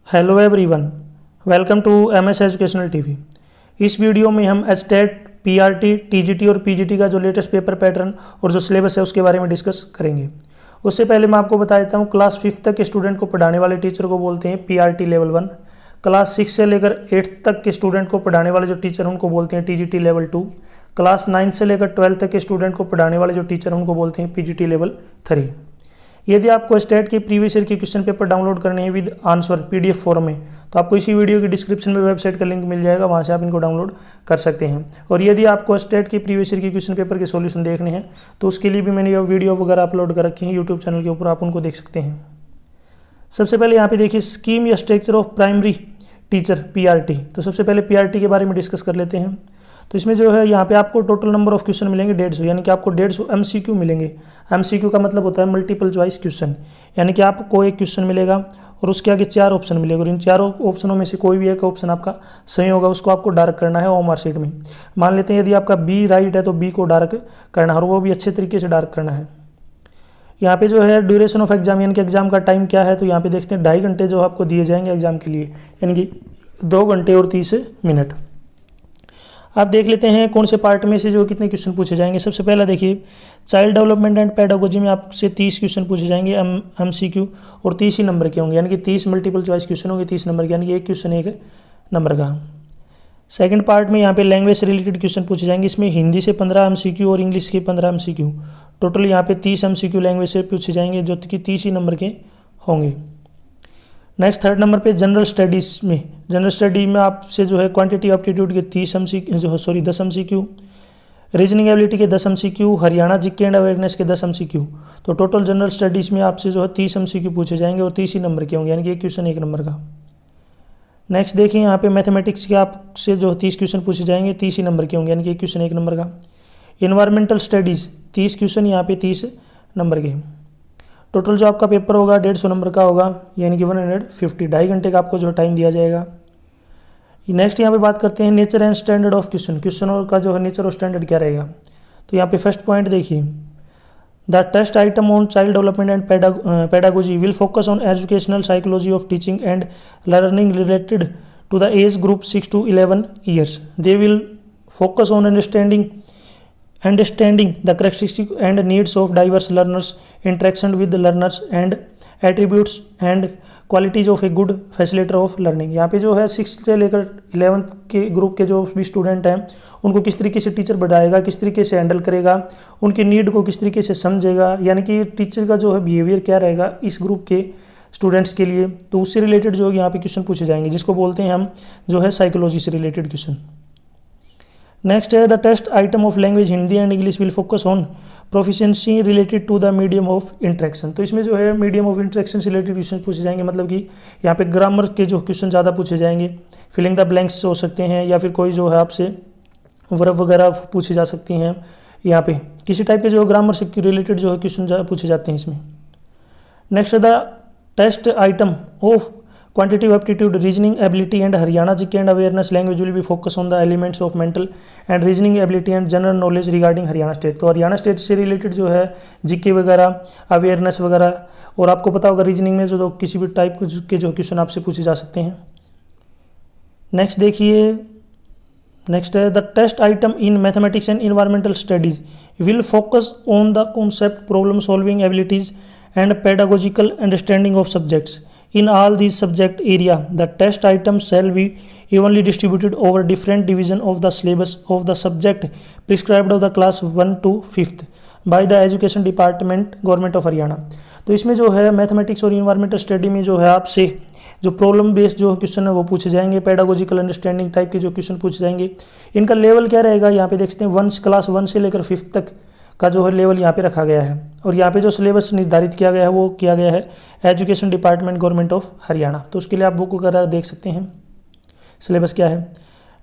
Hello everyone, welcome to MS educational TV. इस video में हम एचटेट, पीआरटी, टीजीटी और पीजीटी का जो लेटेस्ट पेपर पैटर्न और जो सिलेबस है उसके बारे में डिस्कस करेंगे। उससे पहले मैं आपको बता देता हूँ, क्लास 5 तक के स्टूडेंट को पढ़ाने वाले टीचर को बोलते हैं पीआरटी लेवल 1। क्लास 6 से लेकर 8 तक के स्टूडेंट को पढ़ाने वाले जो टीचर हैं उनको बोलते हैं टीजीटी लेवल 2। क्लास 9 से लेकर 12 तक के स्टूडेंट को पढ़ाने वाले जो टीचर हैं उनको बोलते हैं पीजीटी लेवल 3। यदि आपको स्टेट के प्रीवियस ईयर के क्वेश्चन पेपर डाउनलोड करने हैं विद आंसर पीडीएफ फॉर्म में, तो आपको इसी वीडियो की डिस्क्रिप्शन में वेबसाइट का लिंक मिल जाएगा, वहां से आप इनको डाउनलोड कर सकते हैं। और यदि आपको स्टेट के प्रीवियस ईयर के क्वेश्चन पेपर के सॉल्यूशन देखने हैं तो उसके लिए भी मैंने ये वीडियो वगैरह अपलोड कर रखी हैं यूट्यूब चैनल के ऊपर, आप उनको देख सकते हैं। सबसे पहले यहाँ पे देखिए स्कीम या structure of primary teacher PRT. तो सबसे पहले पीआरटी के बारे में डिस्कस कर लेते हैं। तो इसमें जो है यहाँ पे आपको टोटल नंबर ऑफ क्वेश्चन मिलेंगे 150, यानी कि आपको 150 एमसीक्यू मिलेंगे। एमसीक्यू का मतलब होता है मल्टीपल चॉइस क्वेश्चन, यानी कि आपको एक क्वेश्चन मिलेगा और उसके आगे 4 ऑप्शन मिलेगा और इन चारों ऑप्शनों में से कोई भी एक ऑप्शन आपका सही होगा, उसको आपको डार्क करना है ओएमआर शीट में। मान लेते हैं यदि आपका बी राइट है तो बी को डार्क करना है और वो भी अच्छे तरीके से डार्क करना है। यहाँ पे जो है ड्यूरेशन ऑफ एग्जाम, यानी कि एग्जाम का टाइम क्या है, तो यहाँ पे देखते हैं 2.5 घंटे जो आपको दिए जाएंगे एग्जाम के लिए, यानी कि 2 घंटे और 30 मिनट। आप देख लेते हैं कौन से पार्ट में से जो कितने क्वेश्चन पूछे जाएंगे। सबसे पहला देखिए चाइल्ड डेवलपमेंट एंड पेडागोजी में आपसे 30 क्वेश्चन पूछे जाएंगे एमसीक्यू और 30 ही नंबर के होंगे, यानी कि 30 मल्टीपल चॉइस क्वेश्चन होंगे 30 नंबर के, यानी कि एक क्वेश्चन 1 नंबर का। सेकंड पार्ट में यहाँ पे लैंग्वेज से रिलेटेड क्वेश्चन पूछे जाएंगे, इसमें हिंदी से 15 एमसीक्यू और इंग्लिश के 15 एमसीक्यू। टोटल यहाँ पे 30 एमसीक्यू लैंग्वेज से पूछे जाएंगे जो कि 30 ही नंबर के होंगे। नेक्स्ट थर्ड नंबर पे जनरल स्टडीज़ में, जनरल स्टडी में आपसे जो है क्वांटिटी एप्टीट्यूड के 10 एमसीक्यू, रीजनिंग एबिलिटी के 10 MCQ, Haryana GK and awareness के 10 एमसीक्यू। तो टोटल जनरल स्टडीज़ में आपसे जो है 30 एमसीक्यू पूछे जाएंगे और 30 ही नंबर के होंगे, यानी कि एक क्वेश्चन 1 नंबर का। नेक्स्ट देखिए यहाँ पे मैथमेटिक्स के आपसे जो 30 क्वेश्चन पूछे जाएंगे 30 ही नंबर के होंगे, यानी कि एक क्वेश्चन 1 नंबर का। इन्वायरमेंटल स्टडीज़ 30 क्वेश्चन, यहाँ पे 30 नंबर के। टोटल जो आपका पेपर होगा 150 नंबर का होगा, यानी कि 150, 2.5 घंटे का आपको जो टाइम दिया जाएगा। नेक्स्ट यहाँ पे बात करते हैं नेचर एंड स्टैंडर्ड ऑफ क्वेश्चनों का जो है नेचर और स्टैंडर्ड क्या रहेगा। तो यहाँ पे फर्स्ट पॉइंट देखिए, the test item on child development and pedagogy will focus on educational psychology of teaching and learning related to the age group 6 to 11 years. They will focus on understanding the characteristics and needs of diverse learners, interaction with the learners and attributes and qualities of a good facilitator of learning। यहाँ पे जो है 6 से लेकर 11 के group के जो भी स्टूडेंट हैं उनको किस तरीके से टीचर बढ़ाएगा, किस तरीके से हैंडल करेगा, उनकी नीड को किस तरीके से समझेगा, यानी कि टीचर का जो है बिहेवियर क्या रहेगा इस ग्रुप के स्टूडेंट्स के लिए, तो उससे रिलेटेड जो यहाँ पे क्वेश्चन पूछे जाएंगे, जिसको बोलते हैं हम जो है साइकोलॉजी से रिलेटेड क्वेश्चन। नेक्स्ट है the test item of language Hindi and English will focus on proficiency related to the medium of interaction. तो इसमें जो है मीडियम ऑफ इंटरेक्शन से रिलेटेड क्वेश्चन पूछे जाएंगे, मतलब कि यहाँ पे ग्रामर के जो क्वेश्चन ज़्यादा पूछे जाएंगे, फिलिंग द ब्लैंक्स हो सकते हैं, या फिर कोई जो है आपसे वर्ब वगैरह पूछी जा सकती हैं। यहाँ पे किसी टाइप के जो ग्रामर से रिलेटेड जो है क्वेश्चन पूछे जाते हैं इसमें। Next the test item of quantitative aptitude, reasoning ability and Haryana GK and awareness language will be focus on the elements of mental and reasoning ability and general knowledge regarding Haryana state. तो Haryana state से related जो है GK वगैरह, awareness वगैरह, और आपको पता होगा रीजनिंग में जो किसी भी टाइप के जो क्वेश्चन आपसे पूछे जा सकते हैं। नेक्स्ट देखिए, नेक्स्ट है the test item in mathematics and environmental studies will focus on the concept, problem solving abilities and pedagogical understanding of subjects. In all these subject area, the test items shall be evenly distributed over different division of the syllabus of the subject prescribed of the class 1 to 5th by the Education Department, Government of Haryana। तो इसमें जो है mathematics और environmental study में जो है आपसे जो प्रॉब्लम बेस्ड जो क्वेश्चन है वो पूछे जाएंगे, पेडागोजिकल अंडरस्टैंडिंग टाइप के जो क्वेश्चन पूछे जाएंगे। इनका लेवल क्या रहेगा, यहाँ पे देखते हैं क्लास 1 से लेकर 5th तक का जो है लेवल यहाँ पे रखा गया है, और यहाँ पे जो सिलेबस निर्धारित किया गया है वो किया गया है education department, government of Haryana. तो उसके लिए आप बुक वगैरह देख सकते हैं सिलेबस क्या है।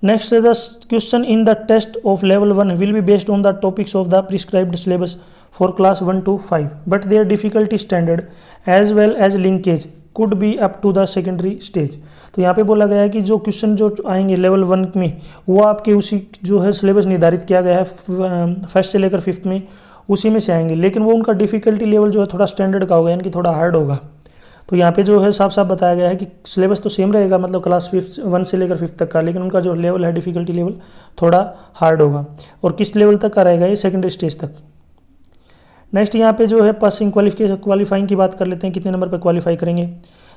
Next the question in the test of level 1 will be based on the topics of the prescribed syllabus for class 1 to 5 but there difficulty standard as well as linkage could be up to the secondary stage. तो यहाँ पे बोला गया है कि जो question जो आएंगे लेवल 1 में वो आपके उसी जो है सिलेबस निर्धारित किया गया है 1st से लेकर 5th में, उसी में से आएंगे, लेकिन वो उनका डिफिकल्टी लेवल जो है थोड़ा स्टैंडर्ड का होगा, यानी कि थोड़ा हार्ड होगा। तो यहाँ पे जो है साफ साफ बताया गया है कि सिलेबस तो सेम रहेगा, मतलब क्लास 1 से लेकर 5th तक का, लेकिन उनका जो लेवल है डिफिकल्टी लेवल थोड़ा हार्ड होगा। और किस लेवल तक का रहेगा ये, सेकेंडरी स्टेज तक। नेक्स्ट यहाँ पे जो है पासिंग क्वालिफाइंग की बात कर लेते हैं, कितने नंबर पर क्वालिफाई करेंगे।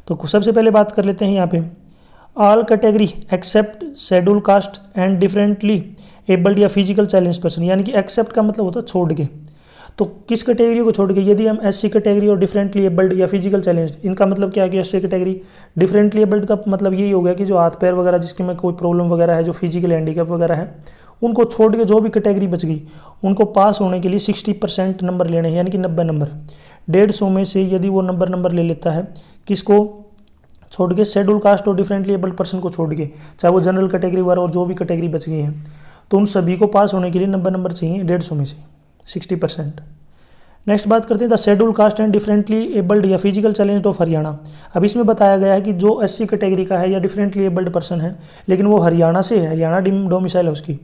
तो सबसे पहले बात कर लेते हैं यहाँ पे all category except schedule caste and differently abled या फिजिकल चैलेंज पर्सन, यानी कि एक्सेप्ट का मतलब होता है छोड़ के। तो किस कैटेगरी को छोड़ के, यदि हम एससी कैटेगरी और डिफरेंटली एबल्ड या फिजिकल चैलेंज, इनका मतलब क्या है कि एससी कैटेगरी डिफरेंटली एबल्ड का मतलब यही हो गया कि जो हाथ पैर वगैरह जिसके में कोई प्रॉब्लम वगैरह है, जो फिजिकल हैंडीकैप वगैरह है, उनको छोड़ के जो भी कैटेगरी बच गई उनको पास होने के लिए 60% नंबर लेने हैं, यानी कि 90 नंबर। 150 में से यदि वो नंबर ले लेता है, किसको छोड़ के, शेड्यूल कास्ट और डिफरेंटली एबल्ड पर्सन को छोड़ के, चाहे वो जनरल कैटेगरी वगैरह और जो भी कैटेगरी बच गई है, तो उन सभी को पास होने के लिए 90 नंबर चाहिए 150 में से 60%। नेक्स्ट बात करते हैं the schedule caste and differently abled या फिजिकल चैलेंज ऑफ हरियाणा। अब इसमें बताया गया है कि जो एससी कैटेगरी का है या डिफरेंटली एबल्ड पर्सन है, लेकिन वो हरियाणा से है, हरियाणा डोमिसाइल है उसकी,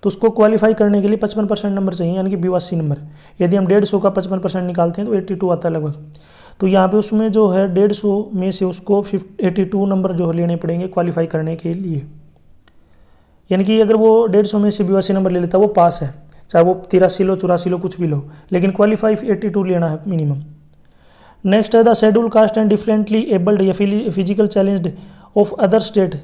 तो उसको क्वालिफाई करने के लिए 55% नंबर चाहिए, यानी कि 82 नंबर। यदि हम 150 का 55% निकालते हैं तो 82 आता है लगभग। तो यहाँ पे उसमें जो है 150 में से उसको 82 नंबर जो लेने पड़ेंगे क्वालिफाई करने के लिए, यानी कि अगर वो 150 में से 82 नंबर ले लेता है वो पास है, चाहे वो 83 लो 84 लो कुछ भी लो, लेकिन क्वालिफाई 82 लेना है मिनिमम। नेक्स्ट है the schedule caste and differently abled या physical challenged of other state.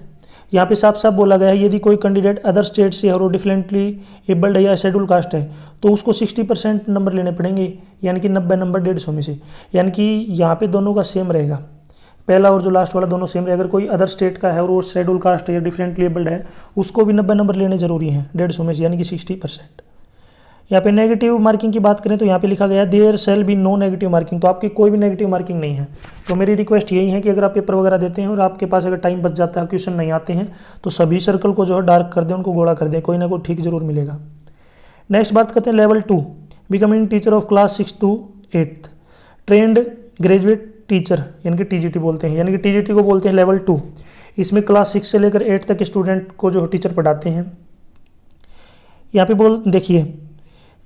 यहाँ पे साफ साफ बोला गया है यदि कोई कैंडिडेट अदर स्टेट से है और वो डिफरेंटली एबल्ड है या शेड्यूल कास्ट है तो उसको 60% नंबर लेने पड़ेंगे, यानी कि 90 नंबर 150 में से। यानी कि यहाँ पे दोनों का सेम रहेगा, पहला और जो लास्ट वाला दोनों सेम रहेगा। अगर कोई अदर स्टेट का है और वो शेड्यूल कास्ट है या डिफरेंटली एबल्ड है, उसको भी 90 नंबर लेने जरूरी हैं 150 में से, यानी कि 60%। यहाँ पे नेगेटिव मार्किंग की बात करें तो यहाँ पे लिखा गया है there shall be no negative marking, तो आपकी कोई भी नेगेटिव मार्किंग नहीं है। तो मेरी रिक्वेस्ट यही है कि अगर आप पेपर वगैरह देते हैं और आपके पास अगर टाइम बच जाता है, क्वेश्चन नहीं आते हैं, तो सभी सर्कल को जो है डार्क कर दें, उनको गोला कर दें, कोई ना कोई ठीक जरूर मिलेगा। नेक्स्ट बात करते हैं level 2 becoming teacher of class 6 to 8 trained graduate teacher, यानी कि टीजीटी बोलते हैं, यानी कि टीजीटी को बोलते हैं लेवल 2। इसमें क्लास 6 से लेकर 8 तक स्टूडेंट को जो टीचर पढ़ाते हैं। यहाँ पे देखिए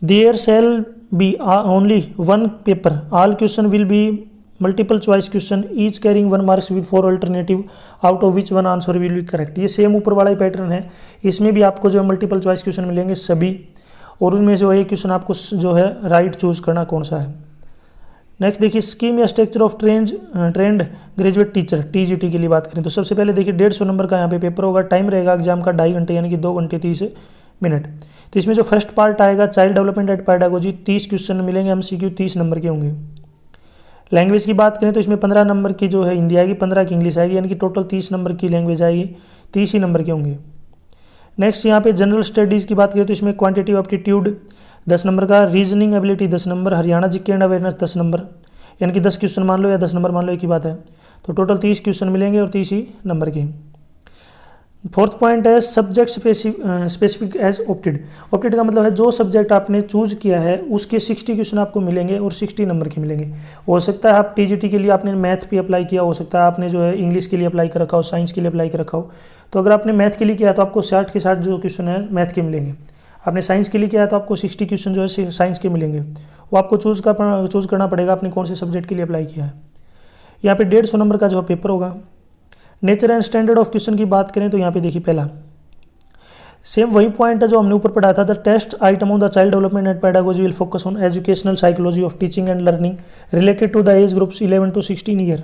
there shall be only one paper, all question will be multiple choice question each carrying 1 marks with 4 alternative out of which 1 answer will be correct. ये सेम ऊपर वाला ही पैटर्न है, इसमें भी आपको जो है मल्टीपल चॉइस क्वेश्चन मिलेंगे सभी, और उनमें जो है क्वेश्चन आपको जो है राइट चूज करना कौन सा है। नेक्स्ट देखिए स्कीम या structure of trained graduate teacher TGT के लिए बात करें तो सबसे पहले देखिए 150 नंबर का यहाँ पे पेपर होगा, टाइम रहेगा एग्जाम का 2.5 घंटे, यानी कि 2 घंटे 30 मिनट। तो इसमें जो फर्स्ट पार्ट आएगा child development and pedagogy, 30 question मिलेंगे, एमसीक्यू 30 नंबर के होंगे। लैंग्वेज की बात करें तो इसमें 15 नंबर की जो है हिंदी आएगी, 15 की इंग्लिश आएगी, यानी कि टोटल 30 नंबर की लैंग्वेज आएगी, 30 ही नंबर के होंगे। नेक्स्ट यहाँ पे जनरल स्टडीज़ की बात करें तो इसमें क्वांटिटिव एप्टीट्यूड 10 नंबर का, reasoning ability 10 number, Haryana GK and awareness 10 number, यानी कि 10 क्वेश्चन मान लो या 10 नंबर मान लो, एक ही बात है। तो टोटल 30 क्वेश्चन मिलेंगे और 30 ही नंबर के। फोर्थ पॉइंट है subject specific as opted. Opted का मतलब है जो सब्जेक्ट आपने चूज किया है उसके 60 क्वेश्चन आपको मिलेंगे और 60 नंबर के मिलेंगे। हो सकता है आप टीजीटी के लिए आपने मैथ भी अप्लाई किया, हो सकता है आपने जो है इंग्लिश के लिए अप्लाई कर रखा हो, साइंस के लिए अप्लाई कर रखा हो। तो अगर आपने मैथ के लिए किया तो आपको 60 के 60 जो क्वेश्चन है मैथ के मिलेंगे। आपने साइंस के लिए किया है तो आपको 60 क्वेश्चन जो है साइंस के मिलेंगे। वो आपको चूज करना पड़ेगा आपने कौन से सब्जेक्ट के लिए अप्लाई किया है। यहाँ पे 150 नंबर का जो पेपर होगा। Nature and standard of question की बात करें तो यहाँ पे देखिए पहला सेम वही पॉइंट है जो हमने ऊपर पढ़ा था। The test item of the child development and pedagogy will focus on educational psychology of teaching and learning related to the age groups 11 to 16 year.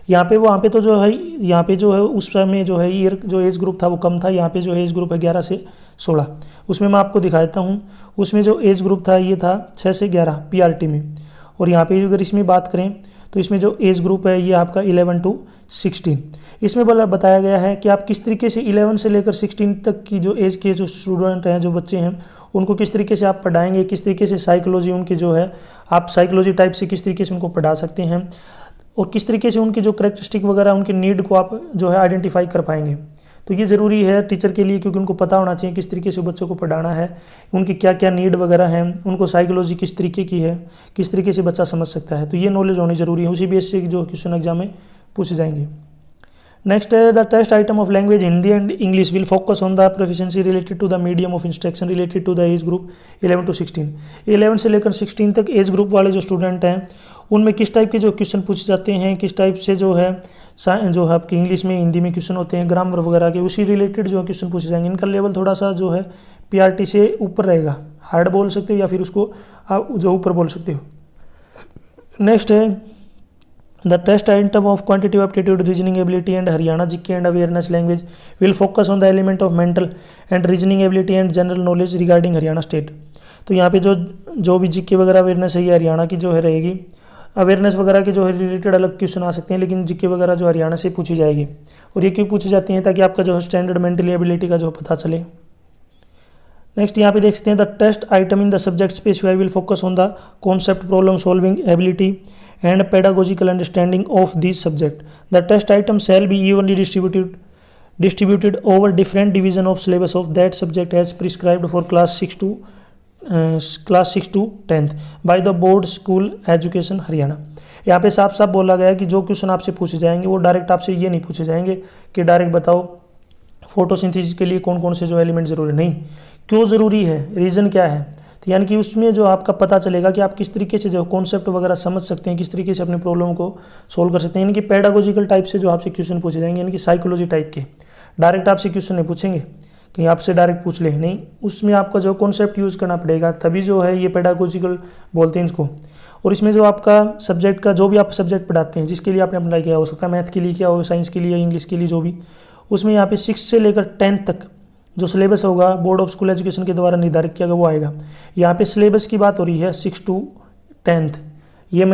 यहाँ पे तो जो है यहाँ पे जो है उस समय जो है ईयर जो एज ग्रुप था वो कम था। यहाँ पे जो एज ग्रुप है 11 से 16। उसमें मैं आपको दिखा देता हूँ। उसमें जो एज ग्रुप था ये था 6 से 11 पीआरटी में। और यहाँ पे अगर इसमें बात करें तो इसमें जो एज ग्रुप है ये आपका 11 to 16। इसमें बताया गया है कि आप किस तरीके से 11 से लेकर 16 तक की जो एज के जो स्टूडेंट हैं, जो बच्चे हैं, उनको किस तरीके से आप पढ़ाएंगे, किस तरीके से साइकोलॉजी उनकी जो है आप साइकोलॉजी टाइप से किस तरीके से उनको पढ़ा सकते हैं और किस तरीके से उनकी जो करेक्टरिस्टिक वगैरह उनके नीड को आप जो है आइडेंटिफाई कर पाएंगे। तो ये ज़रूरी है टीचर के लिए, क्योंकि उनको पता होना चाहिए किस तरीके से बच्चों को पढ़ाना है, उनकी क्या क्या नीड वगैरह है, उनको साइकोलॉजी किस तरीके की है, किस तरीके से बच्चा समझ सकता है। तो ये नॉलेज होनी ज़रूरी है। उसी बेस से जो क्वेश्चन एग्जाम में पूछे जाएंगे। नेक्स्ट है the test item of language Hindi and English will focus on the proficiency related to the medium of instruction related to the age group 11 to 16। 11 से लेकर 16 तक एज ग्रुप वाले जो स्टूडेंट हैं उनमें किस टाइप के जो क्वेश्चन पूछे जाते हैं, किस टाइप से जो है आपके इंग्लिश में, हिंदी में क्वेश्चन होते हैं, ग्रामर वगैरह के, उसी रिलेटेड जो क्वेश्चन पूछे जाएंगे। इनका लेवल थोड़ा सा जो है पीआरटी से ऊपर रहेगा, हार्ड बोल सकते हो या फिर उसको आप जो ऊपर बोल सकते हो। नेक्स्ट है the test item of quantitative aptitude, reasoning ability and Haryana GK and awareness language will focus on the element of mental and reasoning ability and general knowledge regarding Haryana state. तो यहाँ पे जो भी जीके वगैरह अवेयरनेस है ये हरियाणा की जो है रहेगी। अवेयरनेस वगैरह के जो है रिलेटेड अलग क्वेश्चन आ सकते हैं, लेकिन जीके वगैरह जो हरियाणा से पूछी जाएगी। और ये क्यों पूछी जाती हैं, ताकि आपका जो है स्टैंडर्ड मेंटली एबिलिटी का जो पता चले। नेक्स्ट यहाँ पे देखते हैं the test item in the subject specify will focus on the concept, problem solving ability and pedagogical understanding of this subject. The test item shall be evenly distributed over different division of syllabus of that subject as prescribed for class 6 to 10th by the board school education Haryana. यहाँ पे साफ साफ बोला गया है कि जो question आपसे पूछे जाएंगे वो डायरेक्ट आपसे ये नहीं पूछे जाएंगे कि डायरेक्ट बताओ फोटोसिंथेसिस के लिए कौन कौन से जो एलिमेंट जरूरी, नहीं, क्यों ज़रूरी है, रीज़न क्या है। तो यानी कि उसमें जो आपका पता चलेगा कि आप किस तरीके से जो कॉन्सेप्ट वगैरह समझ सकते हैं, किस तरीके से अपनी प्रॉब्लम को सोल्व कर सकते हैं। यानी कि पेडागोजिकल टाइप से जो आपसे क्वेश्चन पूछे जाएंगे, यानी कि साइकोलॉजी टाइप के। डायरेक्ट आपसे क्वेश्चन नहीं पूछेंगे कि आपसे डायरेक्ट पूछ ले, नहीं, उसमें आपका जो कॉन्सेप्ट यूज़ करना पड़ेगा, तभी जो है ये पेडागोजिकल बोलते हैं इसको। और इसमें जो आपका सब्जेक्ट का जो भी आप सब्जेक्ट पढ़ाते हैं, जिसके लिए आपने अप्लाई किया, हो सकता है मैथ के लिए किया हो, साइंस के लिए, इंग्लिश के लिए, जो भी, उसमें यहाँ पे 6 से लेकर 10 तक जो सिलेबस होगा बोर्ड ऑफ स्कूल एजुकेशन के द्वारा निर्धारित किया गया वो आएगा। यहाँ पे सिलेबस की बात हो रही है 6 to 10th। ये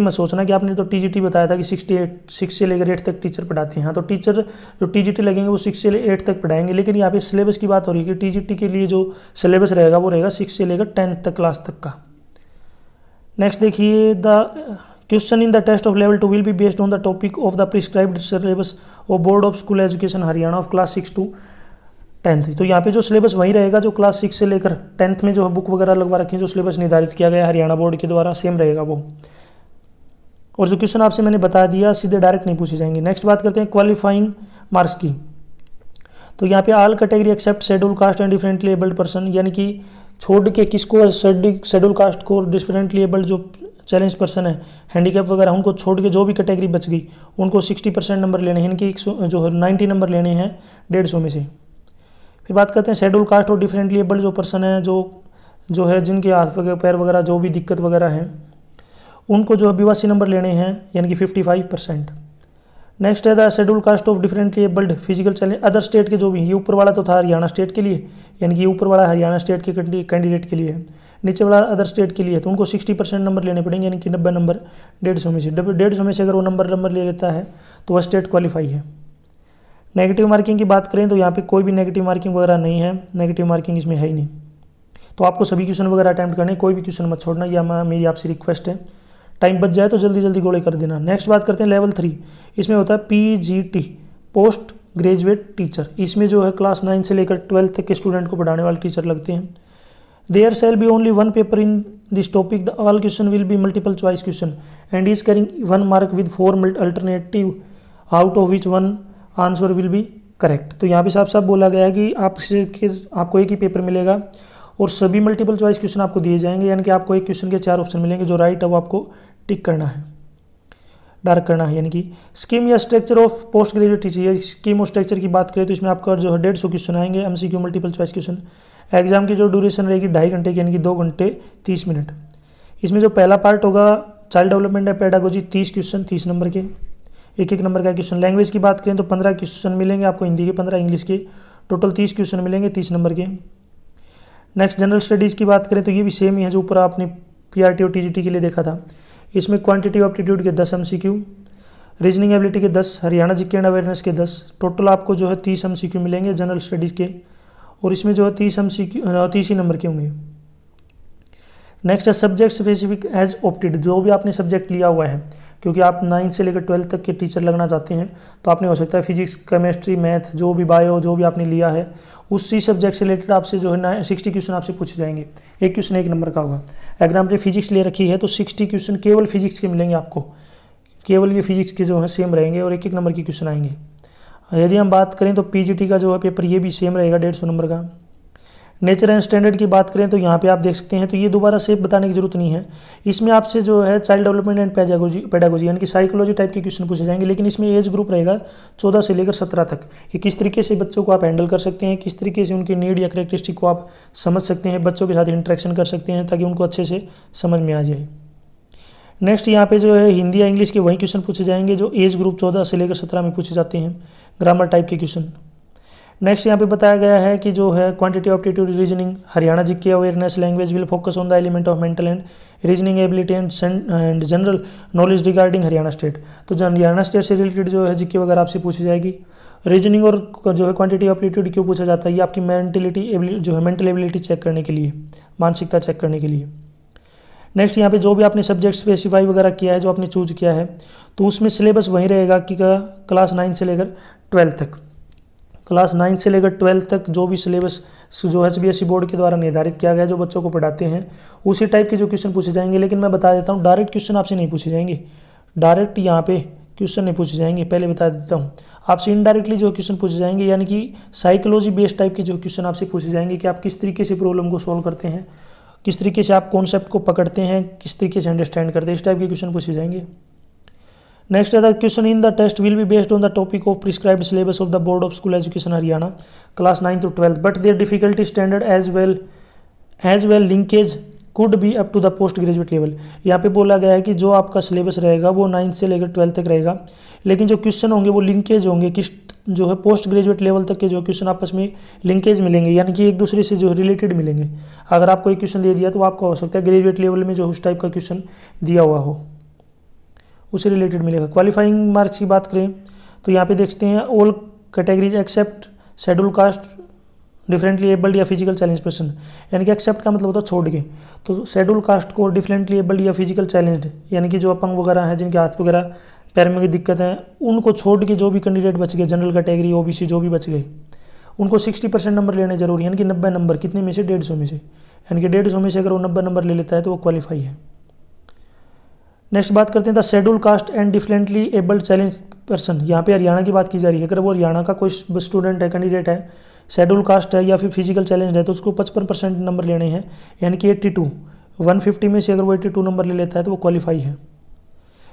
मत सोचना कि आपने तो टीजीटी बताया था कि 6 से लेकर 8 तक टीचर पढ़ाते हैं। हाँ, तो टीचर जो टीजीटी लगेंगे वो 6 से 8 तक पढ़ाएंगे, लेकिन यहाँ पे सिलेबस की बात हो रही है कि टीजीटी के लिए जो सिलेबस रहेगा वो रहेगा 6 से लेकर 10th तक क्लास तक का। नेक्स्ट देखिए, the question in the test of level 2 will be based on the topic of the prescribed syllabus of board of school education Haryana of class 6 to 10th। तो यहाँ पे जो सिलेबस वही रहेगा जो क्लास 6 से लेकर 10th में जो बुक वगैरह लगवा रखी है, जो सिलेबस निर्धारित किया गया हरियाणा बोर्ड के द्वारा, सेम रहेगा वो। और जो क्वेश्चन आपसे मैंने बता दिया सीधे डायरेक्ट नहीं पूछे जाएंगे। नेक्स्ट बात करते हैं क्वालिफाइंग मार्क्स की। तो यहाँ पे all category except schedule caste and differently abled person, यानी कि छोड़ के किसको, शेड्यूल कास्ट को, डिफरेंटली एबल्ड जो चैलेंज पर्सन है, हैंडीकैप वगैरह, उनको छोड़ के जो भी कैटेगरी बच गई उनको 60% नंबर लेने हैं, इनकी जो है 90 नंबर लेने हैं 150 में से। फिर बात करते हैं शेड्यूल कास्ट और डिफरेंटली एबल्ड जो पर्सन है, जो है जिनके हाथ वगैरह पैर वगैरह जो भी दिक्कत वगैरह है, उनको जो है 82 नंबर लेने हैं, यानी कि 55%। नेक्स्ट है the schedule cast of differently abled physical challenge other state के, जो भी, ये ऊपर वाला तो था हरियाणा स्टेट के लिए, यानी कि ऊपर वाला हरियाणा स्टेट के कैंडिडेट के लिए है, नीचे वाला अदर स्टेट के लिए, तो उनको 60% नंबर लेने पड़ेंगे, यानी कि 90 नंबर 150 में से। 150 में से अगर वो नंबर ले लेता है तो वह स्टेट क्वालिफाई है। नेगेटिव मार्किंग की बात करें तो यहाँ पे कोई भी नेगेटिव मार्किंग वगैरह नहीं है, नेगेटिव मार्किंग इसमें है ही नहीं। तो आपको सभी क्वेश्चन वगैरह अटैम्प्ट करने, कोई भी क्वेश्चन मत छोड़ना, यह मेरी आपसे रिक्वेस्ट है। टाइम बच जाए तो जल्दी जल्दी गोले कर देना। नेक्स्ट बात करते हैं लेवल 3, इसमें होता है पीजीटी, पोस्ट ग्रेजुएट टीचर। इसमें जो है क्लास 9 से लेकर 12 तक के स्टूडेंट को पढ़ाने वाले टीचर लगते हैं। There shall be only 1 paper in this topic, the all question will be multiple choice question and is carrying 1 mark with 4 alternative out of which 1 answer will be correct. तो यहाँ पे साफ साफ बोला गया है कि आपको एक ही पेपर मिलेगा और सभी मल्टीपल चॉइस क्वेश्चन आपको दिए जाएंगे, यानी कि आपको एक क्वेश्चन के 4 ऑप्शन मिलेंगे, जो राइट है वो आपको टिक करना है, डार्क करना है। यानी कि स्कीम या structure of post graduate teacher, scheme और स्ट्रक्चर की बात करें तो इसमें आपका जो है 150 क्वेश्चन आएंगे, MCQ multiple choice question. Exam की जो ड्यूरेशन रहेगी 2.5 घंटे की, यानी कि 2 घंटे 30 मिनट। इसमें जो पहला पार्ट होगा child development and pedagogy, 30 question 30 number के, एक नंबर का क्वेश्चन। लैंग्वेज की बात करें तो 15 क्वेश्चन मिलेंगे आपको हिंदी के, 15 इंग्लिश के, टोटल 30 क्वेश्चन मिलेंगे 30 नंबर के। नेक्स्ट जनरल स्टडीज़ की बात करें तो ये भी सेम ही है जो ऊपर आपने पीआरटी और टीजीटी के लिए देखा था। इसमें क्वांटिटी एप्टीट्यूड के 10 एमसीक्यू, रीजनिंग एबिलिटी के 10, हरियाणा जीके एंड अवेयरनेस के 10, टोटल आपको जो है 30 एमसीक्यू मिलेंगे जनरल स्टडीज़ के, और इसमें जो है 30 ही नंबर के होंगे। नेक्स्ट है सब्जेक्ट स्पेसिफिक एज ऑप्टेड, जो भी आपने सब्जेक्ट लिया हुआ है, क्योंकि आप 9 से लेकर 12 तक के टीचर लगना चाहते हैं, तो आपने हो सकता है फिजिक्स, केमिस्ट्री, मैथ, जो भी बायो, जो भी आपने लिया है उसी सब्जेक्ट से रिलेटेड आपसे जो है 60 क्वेश्चन आपसे पूछे जाएंगे। एक क्वेश्चन 1 नंबर का होगा। अगर आपने फिजिक्स ले रखी है तो 60 क्वेश्चन केवल फिजिक्स के मिलेंगे आपको, केवल ये फिजिक्स के जो है सेम रहेंगे और 1 नंबर के क्वेश्चन आएंगे। यदि हम बात करें तो पीजीटी का जो है पेपर ये भी सेम रहेगा 150 नंबर का। नेचर एंड स्टैंडर्ड की बात करें तो यहाँ पे आप देख सकते हैं, तो ये दोबारा से बताने की जरूरत नहीं है। इसमें आपसे जो है चाइल्ड डेवलपमेंट एंड पेडागोजी यानी कि साइकोलॉजी टाइप के क्वेश्चन पूछे जाएंगे, लेकिन इसमें एज ग्रुप रहेगा 14 से लेकर 17 तक कि किस तरीके से बच्चों को आप हैंडल कर सकते हैं, किस तरीके से उनकी नीड या करेक्टरिस्टिक को आप समझ सकते हैं, बच्चों के साथ इंटरेक्शन कर सकते हैं ताकि उनको अच्छे से समझ में आ जाए। नेक्स्ट यहाँ पे जो है हिंदी या इंग्लिश के वही क्वेश्चन पूछे जाएंगे जो एज ग्रुप 14 से लेकर 17 में पूछे जाते हैं, ग्रामर टाइप के क्वेश्चन। नेक्स्ट यहाँ पे बताया गया है कि जो है quantity aptitude reasoning Haryana GK awareness language will focus on the element of mental and reasoning ability and general knowledge regarding Haryana state. तो हरियाणा स्टेट से रिलेटेड जो है जीके वगैरह आपसे पूछी जाएगी। रीजनिंग और जो है क्वांटिटी एप्टीट्यूड क्यों पूछा जाता है, ये आपकी मेंटलिटी जो है मेंटल एबिलिटी चेक करने के लिए, मानसिकता चेक करने के लिए। नेक्स्ट यहाँ पे जो भी आपने सब्जेक्ट स्पेसिफाई वगैरह किया है, जो आपने चूज किया है, तो उसमें सिलेबस वही रहेगा कि क्लास 9 से लेकर 12 तक। क्लास 9 से लेकर 12 तक जो भी सिलेबस जो HBSE बोर्ड के द्वारा निर्धारित किया गया है, जो बच्चों को पढ़ाते हैं, उसी टाइप के जो क्वेश्चन पूछे जाएंगे। लेकिन मैं बता देता हूँ डायरेक्ट क्वेश्चन आपसे नहीं पूछे जाएंगे, डायरेक्ट यहाँ पे क्वेश्चन नहीं पूछे जाएंगे, पहले बता देता हूँ। आपसे इनडायरेक्टली जो क्वेश्चन पूछे जाएंगे यानी कि साइकोलॉजी बेस्ड टाइप के जो क्वेश्चन आपसे पूछे जाएंगे कि आप किस तरीके से प्रॉब्लम को सॉल्व करते हैं, किस तरीके से आप कॉन्सेप्ट को पकड़ते हैं, किस तरीके से अंडरस्टैंड करते हैं, इस टाइप के क्वेश्चन पूछे जाएंगे। Next the question in the test will be based on the topic of prescribed syllabus of the board of school education Haryana class 9 to 12 but there difficulty standard as well linkage could be up to the post graduate level. यहाँ पे बोला गया है कि जो आपका syllabus रहेगा वो 9 से लेकर 12 तक रहेगा, लेकिन जो क्वेश्चन होंगे वो लिंकेज होंगे, किस जो है पोस्ट ग्रेजुएट लेवल तक के जो क्वेश्चन आपस में लिंकेज मिलेंगे, यानी कि एक दूसरे से जो रिलेटेड मिलेंगे। अगर आपको एक क्वेश्चन दे दिया तो आपका हो सकता है ग्रेजुएट लेवल में जो उस टाइप का क्वेश्चन दिया हुआ हो उससे रिलेटेड मिलेगा। क्वालिफाइंग मार्क्स की बात करें तो यहाँ पे देखते हैं all categories except schedule caste differently abled या फिजिकल चैलेंज पर्सन, यानी कि एक्सेप्ट का मतलब होता है छोड़ के, तो शेड्यूल कास्ट को डिफरेंटली एबल्ड या फिजिकल चैलेंज्ड यानी कि जो अपंग वगैरह हैं, जिनके हाथ वगैरह पैर में की दिक्कत है, उनको छोड़ के जो भी कैंडिडेट बच गए, जनरल कैटेगरी OBC जो भी बच गए, उनको 60% नंबर लेने जरूरी है, यानी कि 90 नंबर कितने में से 150 में से, यानी कि 150 में से अगर वो 90 नंबर ले लेता है तो वो क्वालिफाई है। नेक्स्ट बात करते हैं the schedule caste and differently abled challenge person. यहाँ पे हरियाणा की बात की जा रही है। अगर वो हरियाणा का कोई स्टूडेंट है, कैंडिडेट है, शेड्यूल कास्ट है या फिर फिजिकल चैलेंज है, तो उसको 55% नंबर लेने हैं, यानी कि 82, 150 में से अगर वो 82 नंबर ले लेता है तो वो क्वालिफाई है।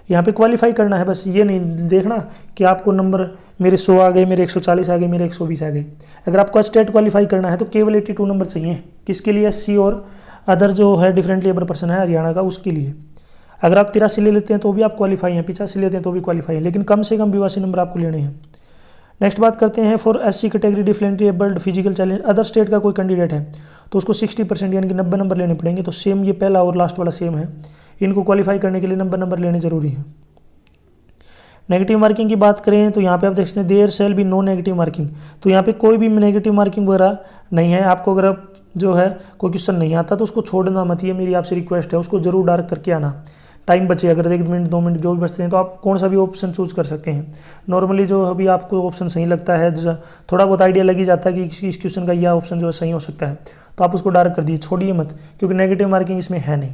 यहाँ पे क्वालिफाई करना है, बस ये नहीं देखना कि आपको नंबर मेरे 100 आ गए, मेरे 140 आ गए, मेरे 120 आ गए। अगर आपको स्टेट क्वालिफाई करना है तो केवल 82 नंबर चाहिए। किसके लिए? SC और अदर जो है डिफरेंटली एबल्ड पर्सन है हरियाणा का, उसके लिए। अगर आप 83 ले लेते हैं तो भी आप क्वालिफाई हैं, 85 लेते हैं तो भी क्वालिफाई है, लेकिन कम से कम 82 नंबर आपको लेने हैं। नेक्स्ट बात करते हैं for SC category differently abled physical challenge other state का कोई कैंडिडेट है तो उसको 60% यानी कि 90 नंबर लेने पड़ेंगे। तो सेम ये पहला और लास्ट वाला सेम है, इनको क्वालिफाई करने के लिए 90 नंबर लेने जरूरी है। नेगेटिव मार्किंग की बात करें तो यहाँ पे आप देख सकते हैं there shall be no negative marking, तो यहाँ पे कोई भी नेगेटिव मार्किंग वगैरह नहीं है। आपको अगर जो है कोई क्वेश्चन नहीं आता तो उसको छोड़ना मत, ये मेरी आपसे रिक्वेस्ट है, उसको जरूर डार्क करके आना। टाइम बचे, अगर 1 मिनट 2 मिनट जो भी बचते हैं तो आप कौन सा भी ऑप्शन चूज कर सकते हैं। नॉर्मली जो अभी आपको ऑप्शन सही लगता है, थोड़ा बहुत आइडिया लग ही जाता है कि इस क्वेश्चन का यह ऑप्शन जो है सही हो सकता है, तो आप उसको डार्क कर दीजिए, छोड़िए मत, क्योंकि नेगेटिव मार्किंग इसमें है नहीं।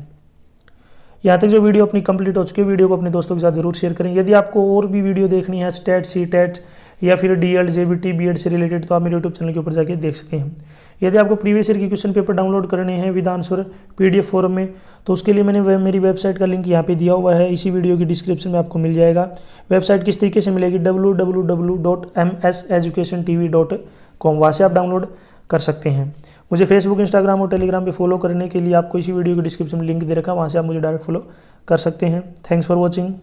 यहाँ तक जो वीडियो अपनी कंप्लीट हो चुकी है, वीडियो को अपने दोस्तों के साथ जरूर शेयर करें। यदि आपको और भी वीडियो देखनी है स्टेट, CTET या फिर DL, JBT, BEd से रिलेटेड, तो आप मेरे यूट्यूब चैनल के ऊपर जाके देख सकते हैं। यदि आपको प्रीवियस ईयर की क्वेश्चन पेपर डाउनलोड करने हैं विद आंसर PDF फॉर्म में, तो उसके लिए मैंने मेरी वेबसाइट का लिंक यहाँ पे दिया हुआ है, इसी वीडियो की डिस्क्रिप्शन में आपको मिल जाएगा। वेबसाइट किस तरीके से मिलेगी? www.mseducationtv.com, वहाँ से आप डाउनलोड कर सकते हैं। मुझे फेसबुक, इंस्टाग्राम और टेलीग्राम पे फॉलो करने के लिए आपको इसी वीडियो की डिस्क्रिप्शन में लिंक दे रखा है, वहाँ से आप मुझे डायरेक्ट फॉलो कर सकते हैं। Thanks for watching.